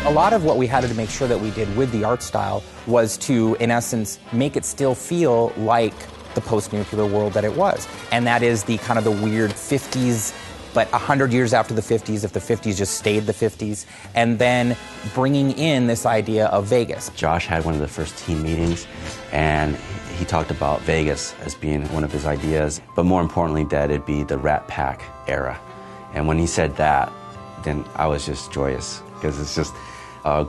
A lot of what we had to make sure that we did with the art style was to, in essence, make it still feel like the post-nuclear world that it was. And that is the kind of the weird 50s, but 100 years after the 50s, if the 50s just stayed the 50s, and then bringing in this idea of Vegas. Josh had one of the first team meetings, and he talked about Vegas as being one of his ideas, but more importantly that it'd be the Rat Pack era. And when he said that, then I was just joyous, because it's just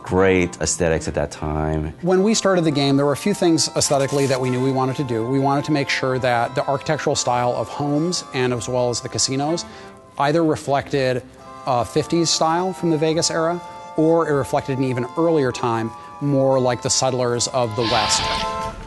great aesthetics at that time. When we started the game, there were a few things aesthetically that we knew we wanted to do. We wanted to make sure that the architectural style of homes and as well as the casinos either reflected 50s style from the Vegas era, or it reflected an even earlier time, more like the settlers of the West.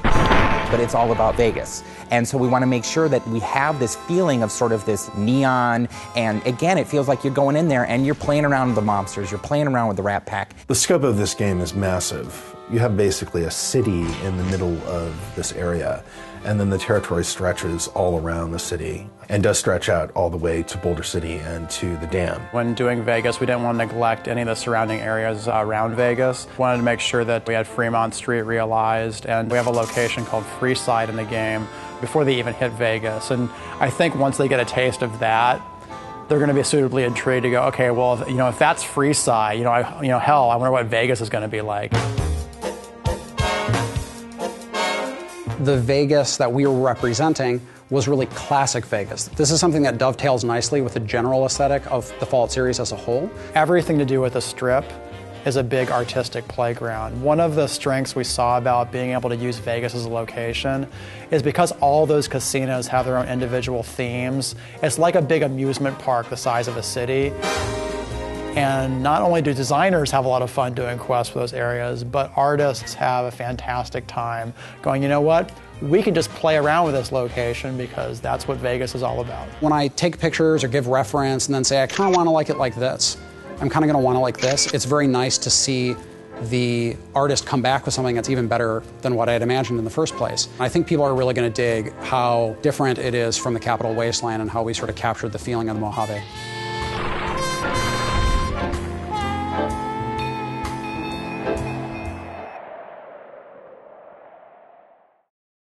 But it's all about Vegas. And so we want to make sure that we have this feeling of sort of this neon, and again, it feels like you're going in there and you're playing around with the mobsters, you're playing around with the Rat Pack. The scope of this game is massive. You have basically a city in the middle of this area, and then the territory stretches all around the city and does stretch out all the way to Boulder City and to the dam. When doing Vegas, we didn't want to neglect any of the surrounding areas around Vegas. We wanted to make sure that we had Fremont Street realized, and we have a location called Freeside in the game before they even hit Vegas. And I think once they get a taste of that, they're going to be suitably intrigued to go, okay, well, if that's Freeside, hell, I wonder what Vegas is going to be like. The Vegas that we were representing was really classic Vegas. This is something that dovetails nicely with the general aesthetic of the Fallout series as a whole. Everything to do with the Strip is a big artistic playground. One of the strengths we saw about being able to use Vegas as a location is because all those casinos have their own individual themes. It's like a big amusement park the size of a city. And not only do designers have a lot of fun doing quests for those areas, but artists have a fantastic time going, you know what? We can just play around with this location because that's what Vegas is all about. When I take pictures or give reference and then say, I kind of want to like it like this, I'm kind of going to want to like this, it's very nice to see the artist come back with something that's even better than what I had imagined in the first place. I think people are really going to dig how different it is from the Capital Wasteland and how we sort of captured the feeling of the Mojave.